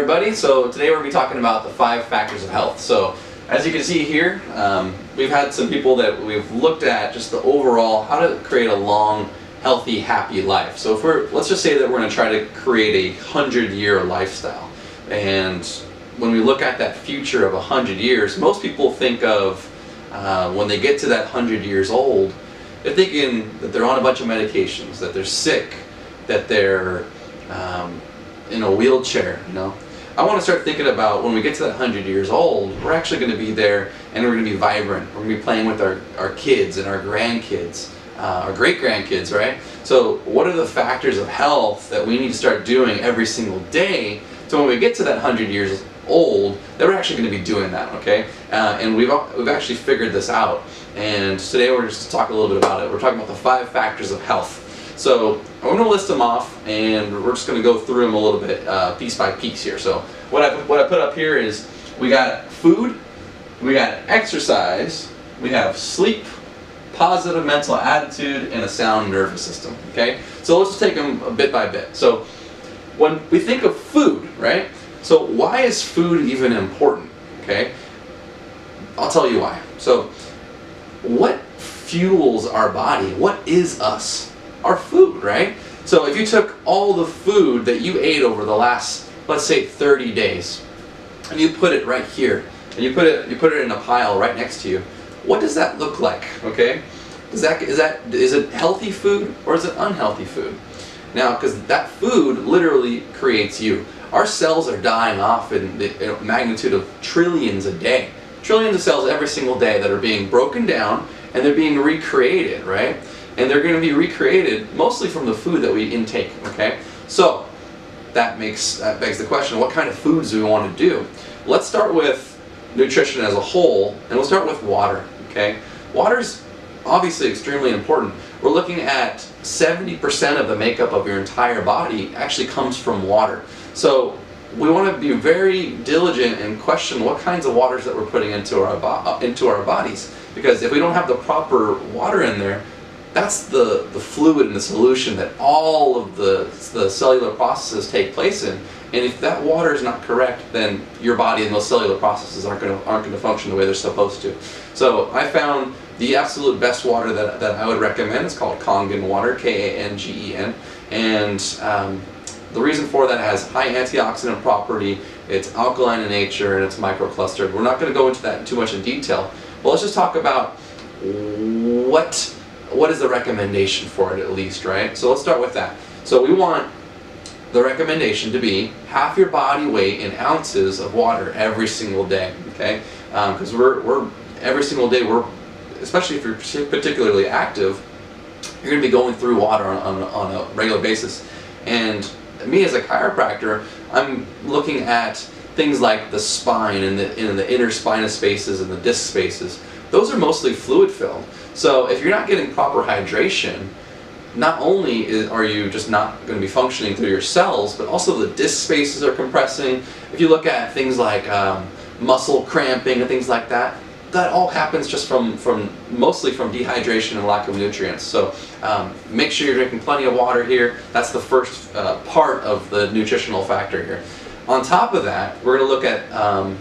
everybody. So today we're going to be talking about the 5 factors of health. So as you can see here, we've had some people that we've looked at just the overall how to create a long, healthy, happy life. So if let's just say that we're going to try to create a 100-year lifestyle. And when we look at that future of 100 years, most people think of when they get to that 100 years old, they're thinking that they're on a bunch of medications, that they're sick, that they're in a wheelchair, you know. I want to start thinking about when we get to that 100 years old, we're actually going to be there and we're going to be vibrant. We're going to be playing with our kids and our grandkids, our great-grandkids, right? So what are the factors of health that we need to start doing every single day so when we get to that 100 years old, that we're actually going to be doing that, okay? And we've actually figured this out. And today we're just to talk a little bit about it. We're talking about the 5 factors of health. So I'm going to list them off, and we're just going to go through them a little bit, piece by piece here. So what I put up here is we got food, we got exercise, we have sleep, positive mental attitude, and a sound nervous system. Okay. So let's just take them a bit by bit. So when we think of food, right? So why is food even important? Okay. I'll tell you why. So what fuels our body? What is us? Our food, right? So if you took all the food that you ate over the last, let's say 30 days, and you put it right here, and you put it in a pile right next to you, what does that look like? Okay? Is it healthy food or is it unhealthy food? Now, because that food literally creates you. Our cells are dying off in the magnitude of trillions a day. Trillions of cells every single day that are being broken down and they're being recreated, right? And they're going to be recreated mostly from the food that we intake, okay? So that begs the question, what kind of foods do we want to do? Let's start with nutrition as a whole, and we'll start with water, okay? Water's obviously extremely important. We're looking at 70% of the makeup of your entire body actually comes from water. So we want to be very diligent and question what kinds of waters that we're putting into our bodies, because if we don't have the proper water in there, that's the fluid in the solution that all of the cellular processes take place in. And if that water is not correct, then your body and those cellular processes aren't going to function the way they're supposed to. So I found the absolute best water that I would recommend is called Kangen water, Kangen. And the reason for that, it has high antioxidant property, it's alkaline in nature, and it's microclustered. We're not going to go into that too much in detail, but let's just talk about what is the recommendation for it at least, right? So let's start with that. So we want the recommendation to be half your body weight in ounces of water every single day, okay? Because we're every single day, especially if you're particularly active, you're going to be going through water on a regular basis. And me as a chiropractor, I'm looking at things like the spine and the inner spinous spaces and the disc spaces. Those are mostly fluid filled. So if you're not getting proper hydration, not only are you just not going to be functioning through your cells, but also the disc spaces are compressing. If you look at things like muscle cramping and things like that, that all happens just mostly from dehydration and lack of nutrients. So make sure you're drinking plenty of water here. That's the first part of the nutritional factor here. On top of that, we're going to look at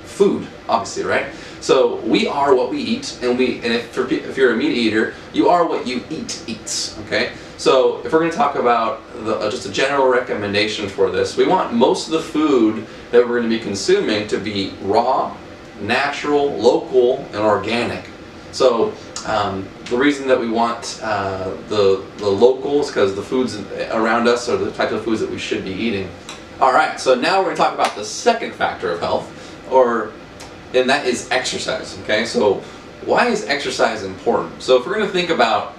food, obviously, right? So we are what we eat, and if you're a meat eater, you are what you eats, okay? So if we're going to talk about just a general recommendation for this, we want most of the food that we're going to be consuming to be raw, natural, local, and organic. So the reason that we want the locals, because the foods around us are the type of foods that we should be eating. All right, so now we're going to talk about the second factor of health, and that is exercise, okay? So why is exercise important? So if we're going to think about,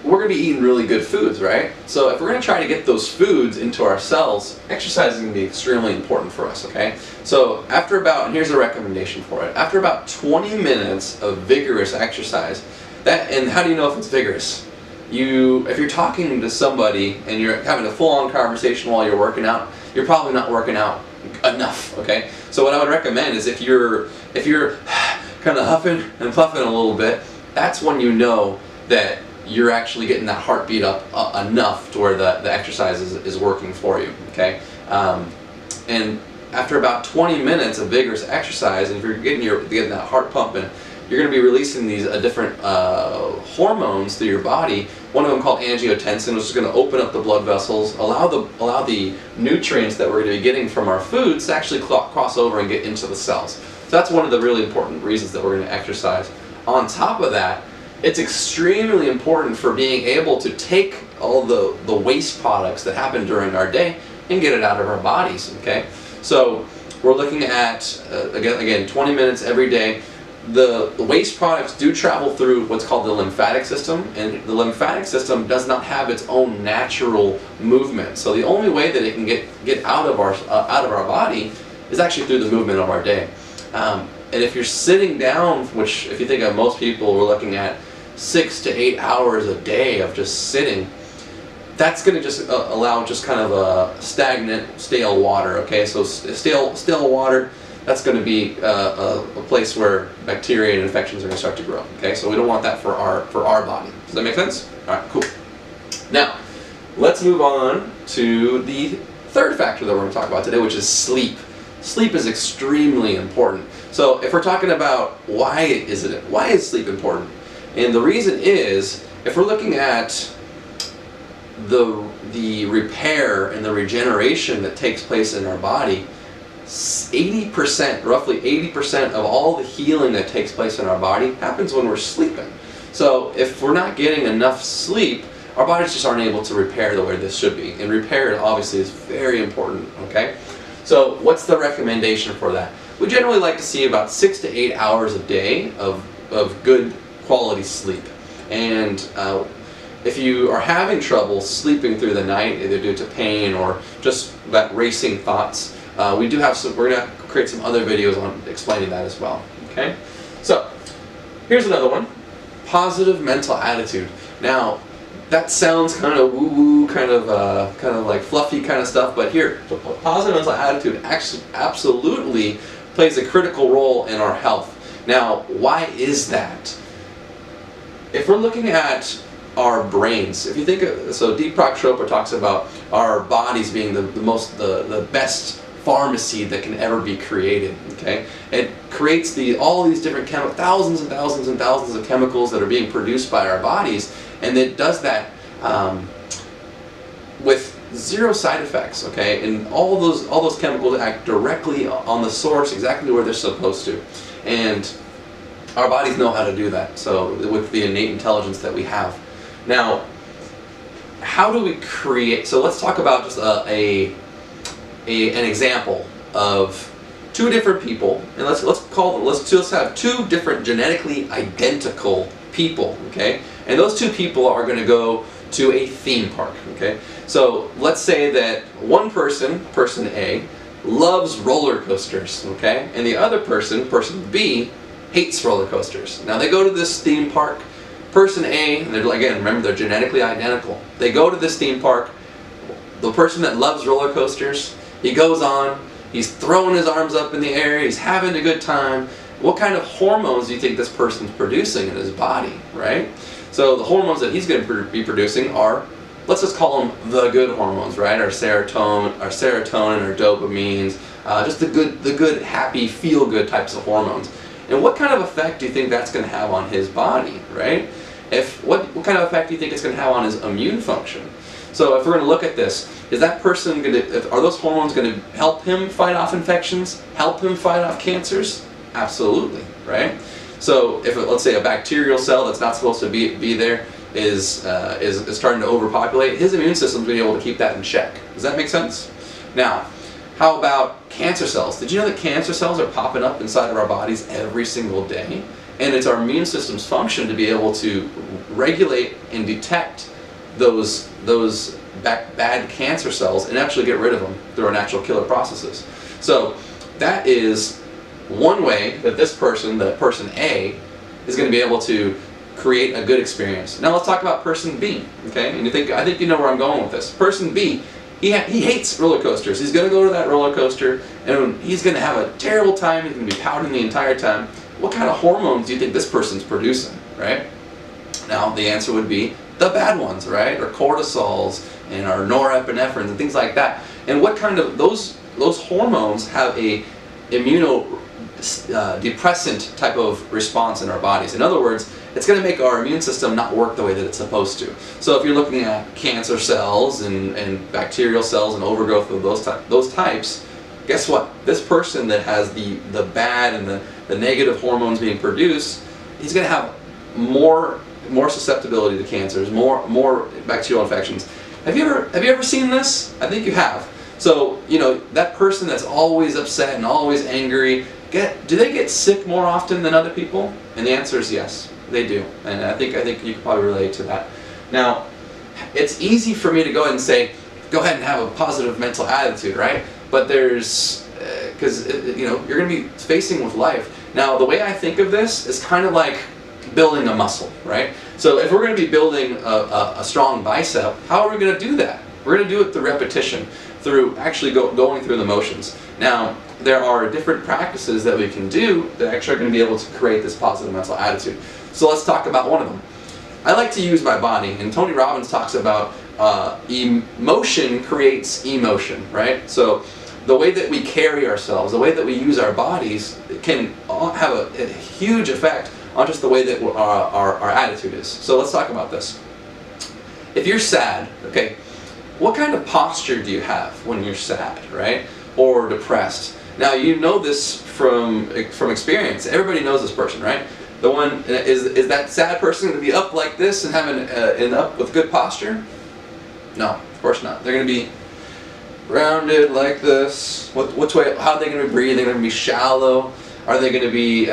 we're going to be eating really good foods, right? So if we're going to try to get those foods into our cells, exercise is going to be extremely important for us, okay? So and here's a recommendation for it, after about 20 minutes of vigorous exercise, and how do you know if it's vigorous? If you're talking to somebody and you're having a full-on conversation while you're working out, you're probably not working out enough, okay? So what I would recommend is if you're kind of huffing and puffing a little bit, that's when you know that you're actually getting that heartbeat up enough to where the exercise is working for you, okay? And after about 20 minutes of vigorous exercise, and if you're getting that heart pumping, you're going to be releasing these different hormones through your body. One of them called angiotensin, which is going to open up the blood vessels, allow the nutrients that we're going to be getting from our foods to actually cross over and get into the cells. So that's one of the really important reasons that we're going to exercise. On top of that, it's extremely important for being able to take all the waste products that happen during our day and get it out of our bodies. Okay, so we're looking at again 20 minutes every day. The waste products do travel through what's called the lymphatic system, and the lymphatic system does not have its own natural movement. So the only way that it can get out of our body is actually through the movement of our day. And if you're sitting down, which if you think of most people, we're looking at 6 to 8 hours a day of just sitting, that's going to just allow just kind of a stagnant, stale water. Okay, so stale water, that's going to be a place where bacteria and infections are going to start to grow. Okay, so we don't want that for our body. Does that make sense? All right, cool. Now, let's move on to the third factor that we're going to talk about today, which is sleep. Sleep is extremely important. So if we're talking about why is sleep important? And the reason is, if we're looking at the repair and the regeneration that takes place in our body, 80%, roughly 80% of all the healing that takes place in our body happens when we're sleeping. So if we're not getting enough sleep, our bodies just aren't able to repair the way this should be. And repair obviously is very important, okay? So what's the recommendation for that? We generally like to see about 6 to 8 hours a day of good quality sleep. And if you are having trouble sleeping through the night, either due to pain or just that racing thoughts, we're going to create some other videos on explaining that as well. Okay? So, here's another one. Positive mental attitude. Now, that sounds kind of woo-woo, kind of like fluffy kind of stuff, but here, positive mental attitude actually absolutely plays a critical role in our health. Now, why is that? If we're looking at our brains, if you think of, so Deepak Chopra talks about our bodies being the best pharmacy that can ever be created. Okay, it creates all these different thousands and thousands and thousands of chemicals that are being produced by our bodies, and it does that with zero side effects. Okay, and all those chemicals act directly on the source, exactly where they're supposed to, and our bodies know how to do that. So with the innate intelligence that we have. Now, how do we create? So let's talk about just an example of two different people, and let's have two different genetically identical people. Okay, and those two people are going to go to a theme park. Okay, so let's say that one person A, loves roller coasters. Okay, and the other person B, hates roller coasters. Now they go to this theme park. Person A, and again, remember they're genetically identical. They go to this theme park. The person that loves roller coasters, he goes on, he's throwing his arms up in the air, he's having a good time. What kind of hormones do you think this person's producing in his body, right? So the hormones that he's going to be producing are, let's just call them the good hormones, right? Our serotonin, our dopamines, just the good, happy, feel-good types of hormones. And what kind of effect do you think that's going to have on his body, right? What kind of effect do you think it's going to have on his immune function? So if we're going to look at this, are those hormones going to help him fight off infections, help him fight off cancers? Absolutely, right? So if let's say a bacterial cell that's not supposed to be there is starting to overpopulate, his immune system's going to be able to keep that in check. Does that make sense? Now, how about cancer cells? Did you know that cancer cells are popping up inside of our bodies every single day? And it's our immune system's function to be able to regulate and detect those bad cancer cells and actually get rid of them through our natural killer processes. So that is one way that this person, the person A, is going to be able to create a good experience. Now let's talk about person B. Okay, and I think you know where I'm going with this. Person B, he hates roller coasters. He's going to go to that roller coaster and he's going to have a terrible time. He's going to be pouting the entire time. What kind of hormones do you think this person's producing, right? Now the answer would be the bad ones, right? Or cortisols and our norepinephrines and things like that. And what kind of those those hormones have a immunodepressant type of response in our bodies. In other words, it's going to make our immune system not work the way that it's supposed to. So if you're looking at cancer cells and bacterial cells and overgrowth of those types, guess what? This person that has the bad and the negative hormones being produced, he's going to have more susceptibility to cancers, more bacterial infections. Have you ever seen this? I think you have. So, you know, that person that's always upset and always angry, do they get sick more often than other people? And the answer is yes, they do. And I think you can probably relate to that. Now, it's easy for me to go ahead and say, go ahead and have a positive mental attitude, right? But there's, because you know, you're going to be facing with life. Now, the way I think of this is kind of like building a muscle, right? So if we're going to be building a strong bicep, how are we going to do that? We're going to do it through repetition, through actually going through the motions. Now, there are different practices that we can do that actually are going to be able to create this positive mental attitude. So let's talk about one of them. I like to use my body, and Tony Robbins talks about emotion creates emotion, right? So the way that we carry ourselves, the way that we use our bodies can have a huge effect on just the way that our attitude is. So let's talk about this. If you're sad, okay, what kind of posture do you have when you're sad, right? Or depressed? Now, you know this from experience. Everybody knows this person, right? The one, is that sad person going to be up like this and having up with good posture? No, of course not. They're going to be rounded like this. Which way? How are they going to be breathing? They're going to be shallow. Are they going to be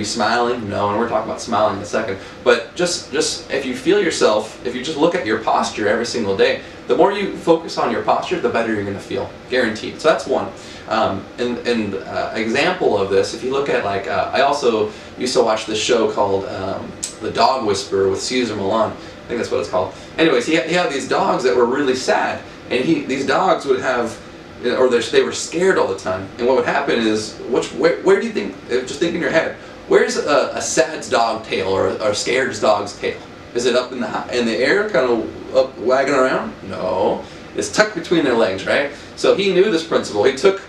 smiling? No, and we're talking about smiling in a second. But just if you feel yourself, if you just look at your posture every single day, the more you focus on your posture, the better you're going to feel, guaranteed. So that's one. Example of this, if you look at I also used to watch this show called The Dog Whisperer with Caesar Milan. I think that's what it's called. Anyways, he had these dogs that were really sad, and these dogs would have, or they were scared all the time. And what would happen is, where do you think? Just think in your head. Where's a sad dog tail or a scared dog's tail? Is it up in the air, kind of up wagging around? No, it's tucked between their legs, right? So he knew this principle. He took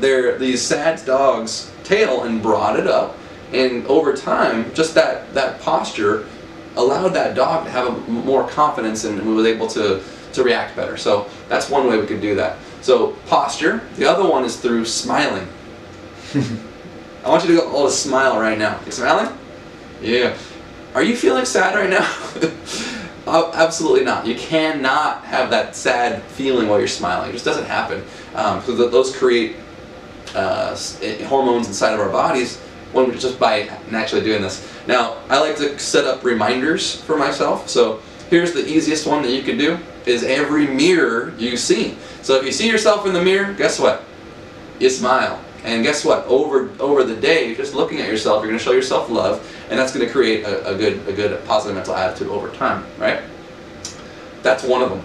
these sad dogs' tail and brought it up, and over time, just that posture allowed that dog to have more confidence and was able to react better. So that's one way we could do that. So posture. The other one is through smiling. I want you to all to smile right now. You smiling? Yeah. Are you feeling sad right now? Absolutely not. You cannot have that sad feeling while you're smiling. It just doesn't happen. So those create hormones inside of our bodies just by naturally doing this. Now, I like to set up reminders for myself. So here's the easiest one that you can do, is every mirror you see. So if you see yourself in the mirror, guess what? You smile. And guess what? Over the day, just looking at yourself, you're going to show yourself love, and that's going to create a good positive mental attitude over time, right? That's one of them.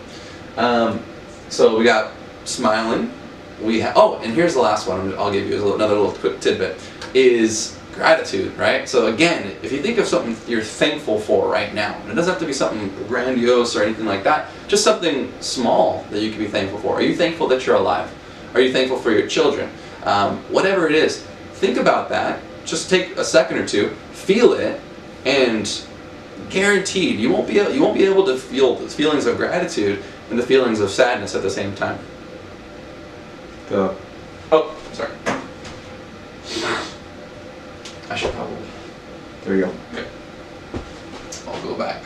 So we got smiling. And here's the last one. I'll give you another little quick tidbit. Is gratitude, right? So again, if you think of something you're thankful for right now, and it doesn't have to be something grandiose or anything like that, just something small that you can be thankful for. Are you thankful that you're alive? Are you thankful for your children? Whatever it is, think about that. Just take a second or two, feel it, and guaranteed you won't be able to feel the feelings of gratitude and the feelings of sadness at the same time. Oh, sorry. I should probably. There you go. Okay. I'll go back.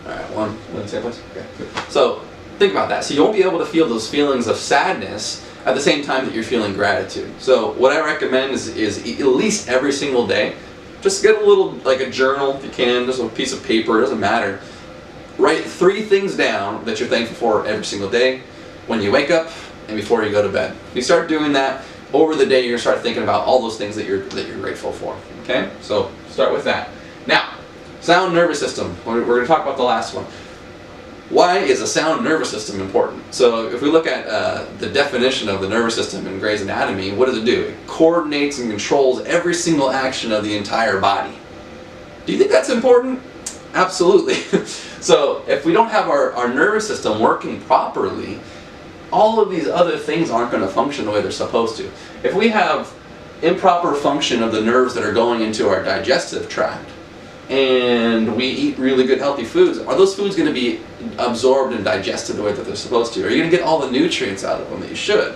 Alright, one in the same place? Okay. So, think about that. So you won't be able to feel those feelings of sadness at the same time that you're feeling gratitude. So what I recommend is at least every single day, just get a little, like a journal if you can, just a piece of paper, it doesn't matter. Write 3 things down that you're thankful for every single day, when you wake up and before you go to bed. If you start doing that, over the day you're going to start thinking about all those things that you're grateful for. Okay? So start with that. Now, sound nervous system. We're going to talk about the last one. Why is a sound nervous system important? So if we look at the definition of the nervous system in Grey's Anatomy, what does it do? It coordinates and controls every single action of the entire body. Do you think that's important? Absolutely. So if we don't have our nervous system working properly, all of these other things aren't going to function the way they're supposed to. If we have improper function of the nerves that are going into our digestive tract, and we eat really good healthy foods, are those foods going to be absorbed and digested the way that they're supposed to? Are you going to get all the nutrients out of them that you should?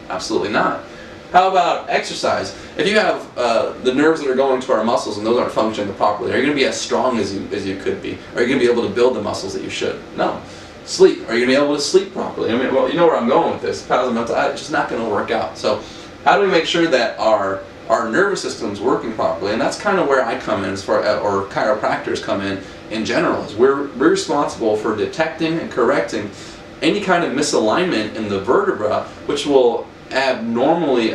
Absolutely not. How about exercise? If you have the nerves that are going to our muscles and those aren't functioning properly, are you going to be as strong as you could be? Are you going to be able to build the muscles that you should? No. Sleep. Are you going to be able to sleep properly? I mean, well, you know where I'm going with this. It's just not going to work out. So how do we make sure that our nervous system's working properly? And that's kind of where I come in, as far or chiropractors come in general. Is we're responsible for detecting and correcting any kind of misalignment in the vertebra, which will abnormally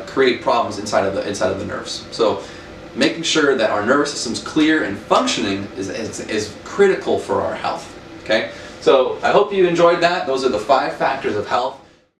create problems inside of the nerves. So making sure that our nervous system's clear and functioning is critical for our health. Okay, so I hope you enjoyed that. Those are the 5 factors of health.